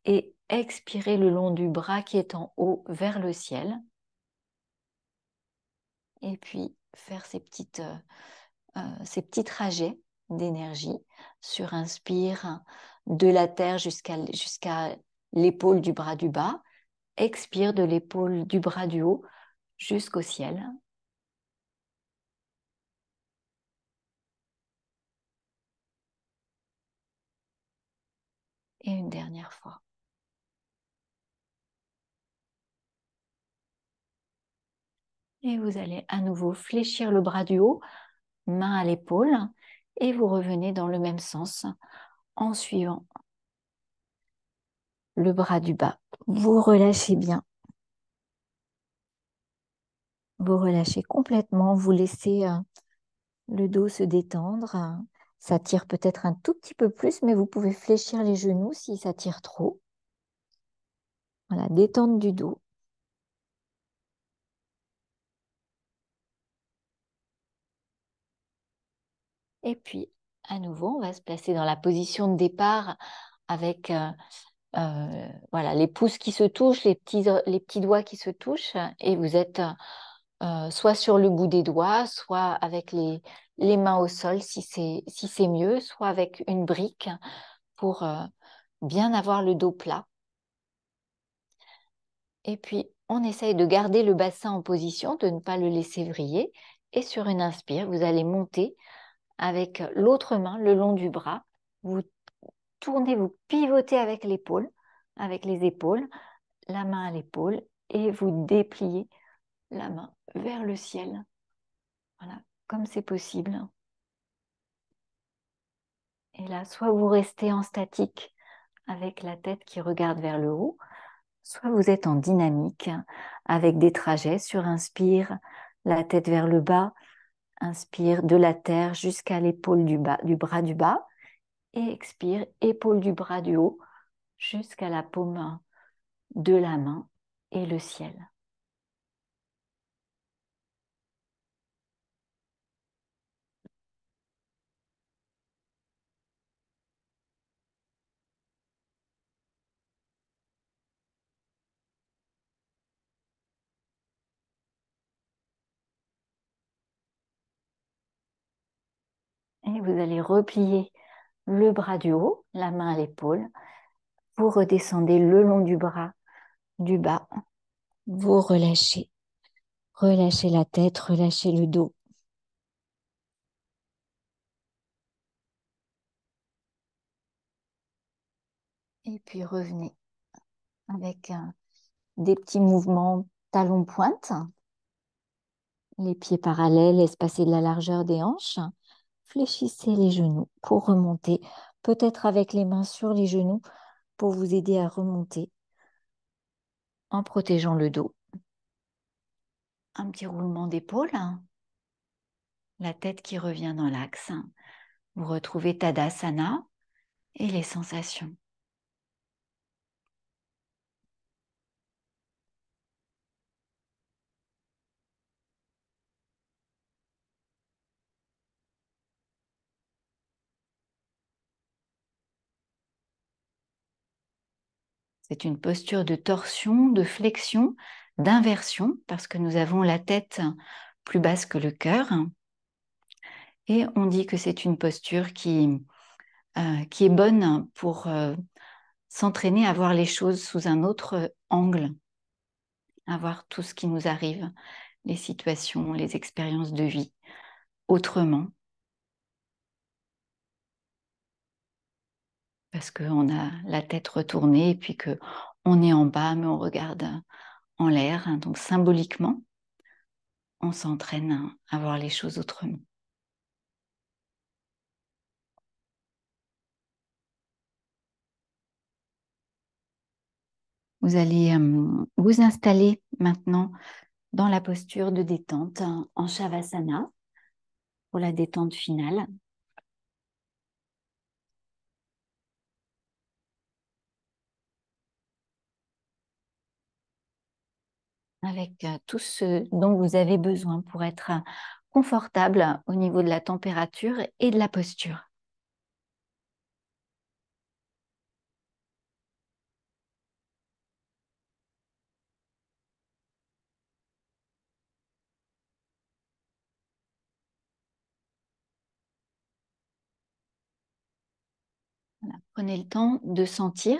et expirer le long du bras qui est en haut vers le ciel. Et puis faire ces petits trajets d'énergie sur inspire de la terre jusqu'à l'épaule du bras du bas, expire de l'épaule du bras du haut jusqu'au ciel. Et une dernière fois. Et vous allez à nouveau fléchir le bras du haut, main à l'épaule, et vous revenez dans le même sens en suivant le bras du bas. Vous relâchez bien, vous relâchez complètement, vous laissez le dos se détendre. Ça tire peut-être un tout petit peu plus, mais vous pouvez fléchir les genoux si ça tire trop. Voilà, détente du dos. Et puis, à nouveau, on va se placer dans la position de départ avec voilà, les pouces qui se touchent, les petits doigts qui se touchent, et vous êtes soit sur le bout des doigts, soit avec les mains au sol si c'est mieux, soit avec une brique pour bien avoir le dos plat. Et puis, on essaye de garder le bassin en position, de ne pas le laisser vriller. Et sur une inspire, vous allez monter avec l'autre main le long du bras. Vous tournez, vous pivotez avec les épaules, la main à l'épaule, et vous dépliez la main vers le ciel. Voilà, comme c'est possible. Et là, soit vous restez en statique avec la tête qui regarde vers le haut, soit vous êtes en dynamique avec des trajets sur inspire, la tête vers le bas, inspire de la terre jusqu'à l'épaule du bas, du bras du bas, et expire, épaule du bras du haut jusqu'à la paume de la main et le ciel. Et vous allez replier le bras du haut, la main à l'épaule. Vous redescendez le long du bras du bas. Vous relâchez. Relâchez la tête, relâchez le dos. Et puis revenez avec des petits mouvements talons-pointe, les pieds parallèles, espacés de la largeur des hanches. Fléchissez les genoux pour remonter, peut-être avec les mains sur les genoux pour vous aider à remonter en protégeant le dos. Un petit roulement d'épaule, la tête qui revient dans l'axe. Vous retrouvez Tadasana et les sensations. C'est une posture de torsion, de flexion, d'inversion, parce que nous avons la tête plus basse que le cœur. Et on dit que c'est une posture qui est bonne pour s'entraîner à voir les choses sous un autre angle, à voir tout ce qui nous arrive, les situations, les expériences de vie, autrement. Parce qu'on a la tête retournée et puis qu'on est en bas, mais on regarde en l'air. Donc symboliquement, on s'entraîne à voir les choses autrement. Vous allez vous installer maintenant dans la posture de détente en Shavasana pour la détente finale. Avec tout ce dont vous avez besoin pour être confortable au niveau de la température et de la posture. Voilà. Prenez le temps de sentir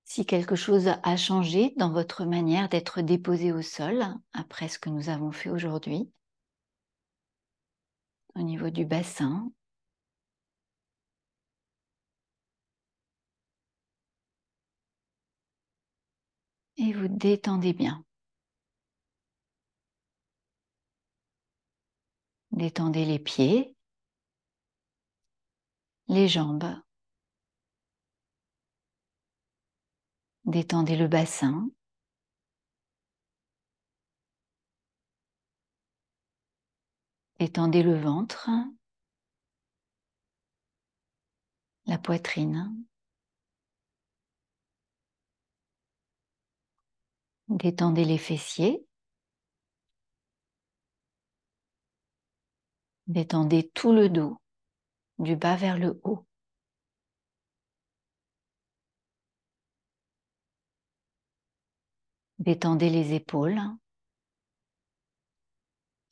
si quelque chose a changé dans votre manière d'être déposé au sol après ce que nous avons fait aujourd'hui, au niveau du bassin. Et vous détendez bien. Détendez les pieds, les jambes. Détendez le bassin. Détendez le ventre, la poitrine. Détendez les fessiers. Détendez tout le dos, du bas vers le haut. Détendez les épaules,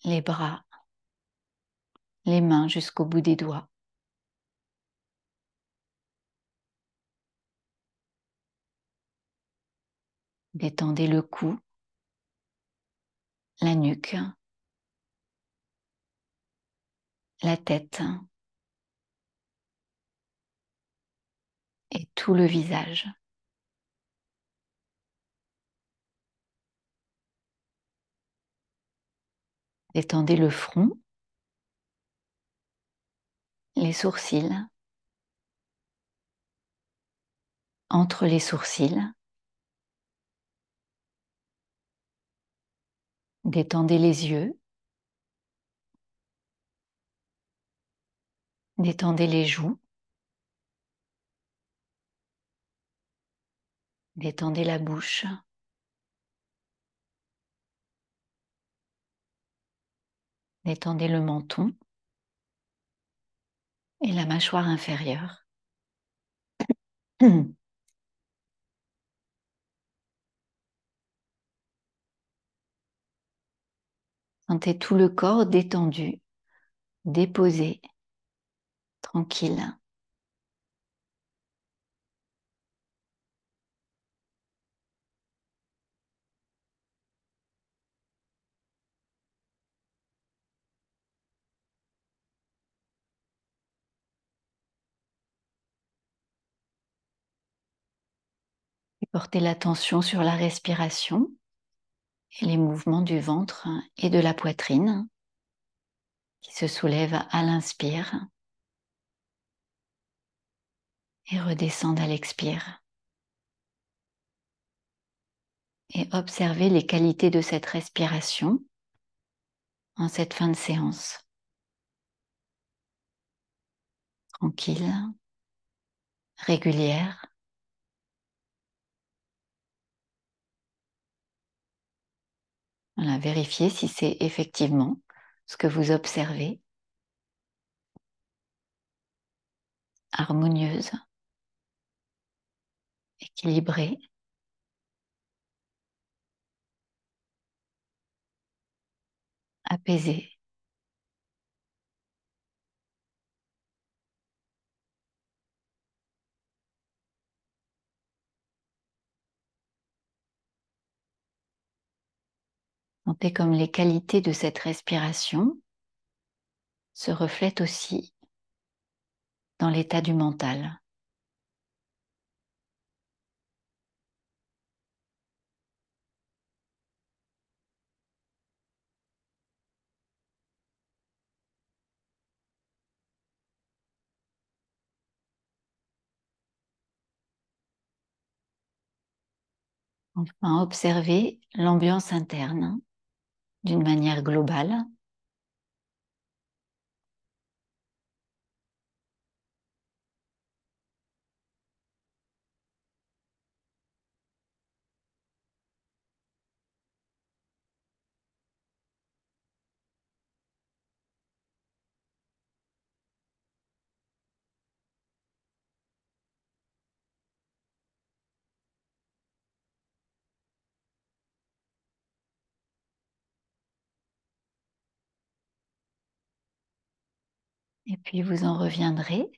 les bras, les mains jusqu'au bout des doigts. Détendez le cou, la nuque, la tête et tout le visage. Détendez le front, les sourcils, entre les sourcils. Détendez les yeux. Détendez les joues. Détendez la bouche. Détendez le menton et la mâchoire inférieure. Sentez tout le corps détendu, déposé, tranquille. Et portez l'attention sur la respiration et les mouvements du ventre et de la poitrine qui se soulèvent à l'inspire et redescendent à l'expire. Et observez les qualités de cette respiration en cette fin de séance. Tranquille, régulière. Voilà, vérifiez si c'est effectivement ce que vous observez. Harmonieuse, équilibrée. Apaisée. Sentez comme les qualités de cette respiration se reflètent aussi dans l'état du mental. Enfin, observez l'ambiance interne d'une manière globale. Et puis vous en reviendrez.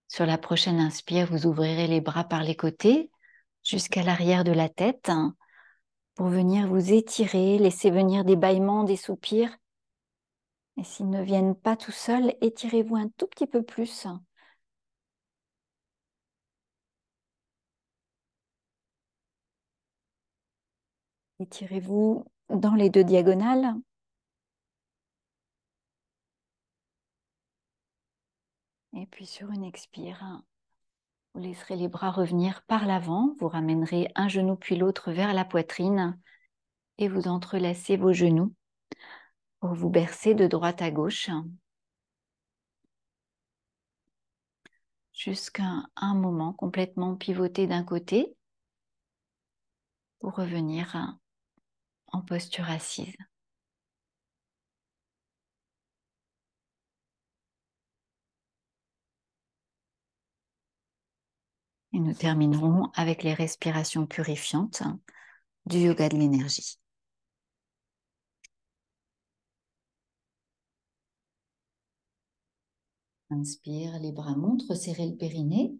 Sur la prochaine inspire, vous ouvrirez les bras par les côtés jusqu'à l'arrière de la tête pour venir vous étirer, laisser venir des bâillements, des soupirs. Et s'ils ne viennent pas tout seuls, étirez-vous un tout petit peu plus. Étirez-vous dans les deux diagonales. puis sur une expire, vous laisserez les bras revenir par l'avant. Vous ramènerez un genou puis l'autre vers la poitrine et vous entrelacez vos genoux pour vous bercer de droite à gauche jusqu'à un moment complètement pivoté d'un côté pour revenir en posture assise. Et nous terminerons avec les respirations purifiantes du yoga de l'énergie. Inspire, les bras montent, serrez le périnée.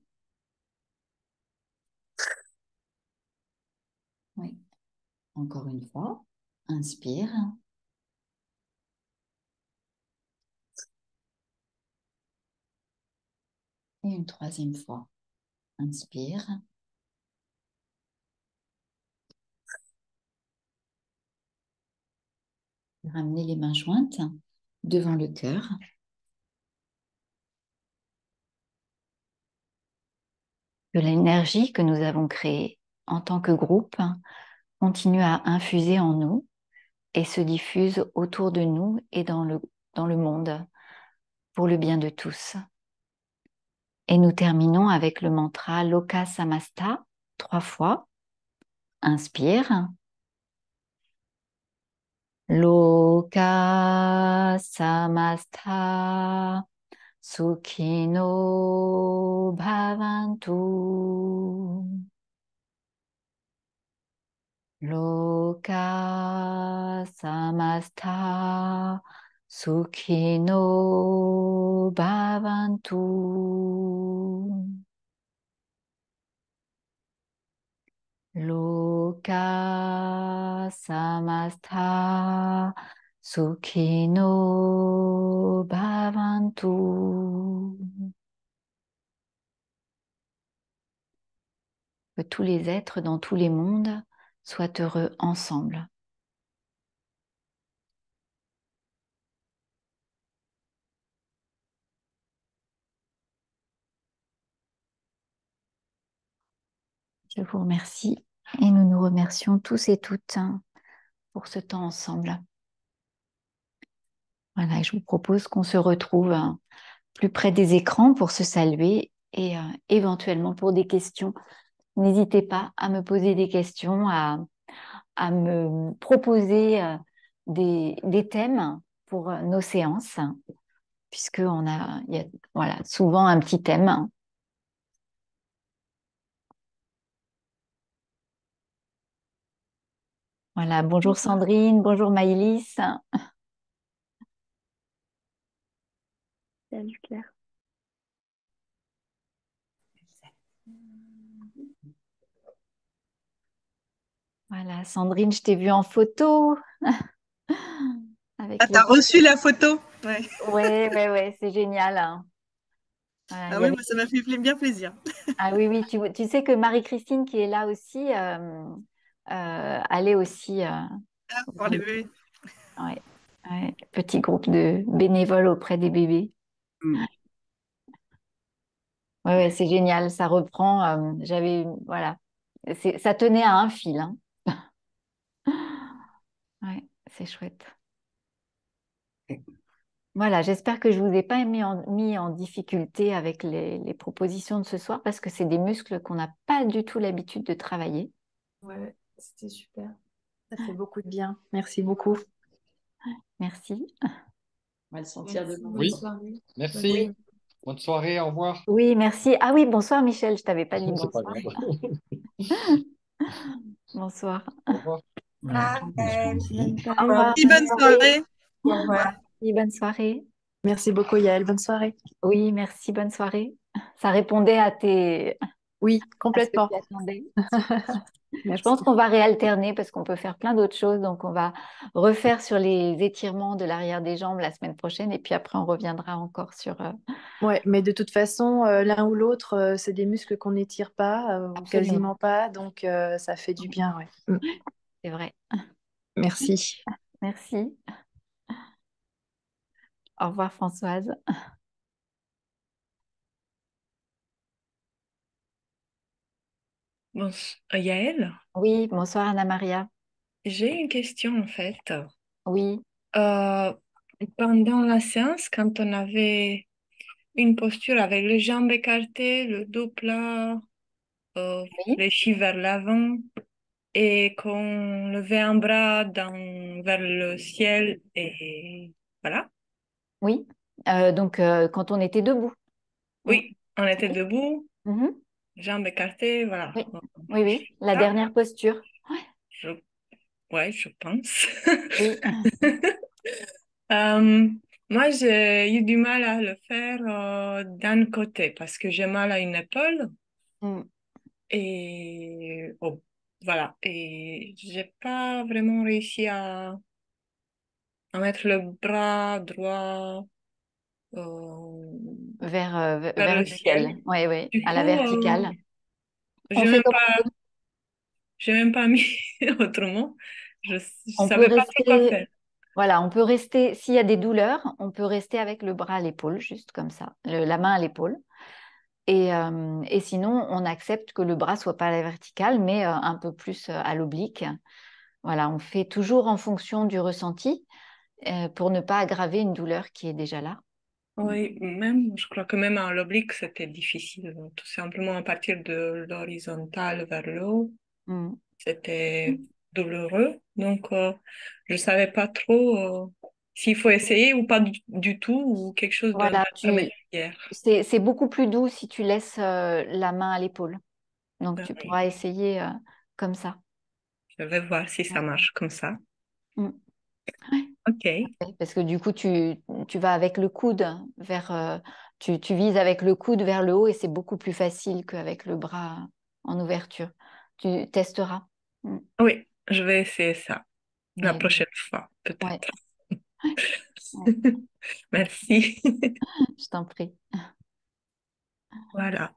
Oui. Encore une fois. Inspire. Et une troisième fois. Inspire. Ramenez les mains jointes devant le cœur. Que l'énergie que nous avons créée en tant que groupe continue à infuser en nous et se diffuse autour de nous et dans le monde pour le bien de tous. Et nous terminons avec le mantra Loka Samasta 3 fois. Inspire. Loka Samasta Sukhino Bhavantu. Loka Samasta Sukhino Bhavantu. Loka Samasta Sukhino Bhavantu. Que tous les êtres dans tous les mondes soient heureux ensemble. Je vous remercie et nous nous remercions tous et toutes pour ce temps ensemble. Voilà, je vous propose qu'on se retrouve plus près des écrans pour se saluer et éventuellement pour des questions. N'hésitez pas à me poser des questions, à me proposer des thèmes pour nos séances, puisqu'on a, il y a voilà, souvent un petit thème. Voilà, bonjour Sandrine, bonjour Maïlis. Salut Claire. Voilà, Sandrine, je t'ai vue en photo. Avec Ah, t'as reçu la photo? Ouais. Ouais, c'est génial, hein. Voilà, Ah il y oui, avait... moi, ça m'a fait bien plaisir. Ah oui, oui, tu sais que Marie-Christine qui est là aussi, allait aussi Ah, pour les oui, bébés. ouais, ouais, petit groupe de bénévoles auprès des bébés. Mm. Ouais, ouais, c'est génial, ça reprend. Voilà, ça tenait à un fil, hein. Ouais, c'est chouette. Voilà, j'espère que je vous ai pas mis en difficulté avec les propositions de ce soir parce que c'est des muscles qu'on n'a pas du tout l'habitude de travailler. Ouais, c'était super. Ça fait beaucoup de bien. Merci beaucoup. Merci. On va le sentir Merci, demain. bonne Oui, soirée. merci. Oui, Bonne soirée, au revoir. oui, merci. Ah oui, bonsoir Michel, je t'avais pas dit C'est pas bonsoir. grave. Bonsoir. Au revoir. Ah, Bonne au soirée. revoir. Et bonne soirée. Au revoir. Oui, bonne soirée. Merci beaucoup Yael, bonne soirée. Oui, merci, bonne soirée. Ça répondait Oui, à ce que complètement. tu attendais. Je Merci. pense qu'on va réalterner parce qu'on peut faire plein d'autres choses. Donc, on va refaire sur les étirements de l'arrière des jambes la semaine prochaine. Et puis après, on reviendra encore sur... Ouais, mais de toute façon, l'un ou l'autre, c'est des muscles qu'on n'étire pas, ou Absolument, quasiment pas, donc ça fait du bien, ouais. c'est vrai. Merci. Merci. Au revoir Françoise. Bon, Yael, Oui, bonsoir Anna Maria. j'ai une question en fait. Oui, Euh, Pendant la séance, quand on avait une posture avec les jambes écartées, le dos plat, oui, fléchi vers l'avant, et qu'on levait un bras vers le ciel, et voilà. oui. Donc, quand on était debout. Mm. Oui, on était Oui, debout, mhm, jambes écartées, voilà. oui, oui, oui. La Ça, dernière posture. je, ouais, je pense. Oui. Euh, Moi, j'ai eu du mal à le faire d'un côté parce que j'ai mal à une épaule Mm. et oh, voilà. Et j'ai pas vraiment réussi à mettre le bras droit euh, Vers vers le le ciel. ciel. Oui, oui, Du à la coup, verticale. On j'ai fait même comme pas, j'ai même pas mis autrement. Je on peut savais pas trop quoi rester. faire. Voilà, on peut rester. S'il y a des douleurs, on peut rester avec le bras à l'épaule, juste comme ça, la main à l'épaule. Et sinon, on accepte que le bras soit pas à la verticale, mais un peu plus à l'oblique. Voilà, on fait toujours en fonction du ressenti pour ne pas aggraver une douleur qui est déjà là. Oui, même, je crois que même à l'oblique, c'était difficile. Tout simplement à partir de l'horizontale vers le haut, Mm. c'était douloureux. Donc, je savais pas trop s'il faut essayer ou pas du tout, ou quelque chose Voilà, d'intermédiaire. c'est beaucoup plus doux si tu laisses la main à l'épaule. Donc, Ben tu oui, pourras essayer comme ça. je vais voir si ça marche comme ça. Mm. Ouais. OK. Ouais, parce que du coup, tu vas avec le coude tu vises avec le coude vers le haut et c'est beaucoup plus facile qu'avec le bras en ouverture. Tu testeras. Mm. Oui, je vais essayer ça la Ouais, prochaine fois, ouais, peut-être. ouais. Merci. Je t'en prie. Voilà.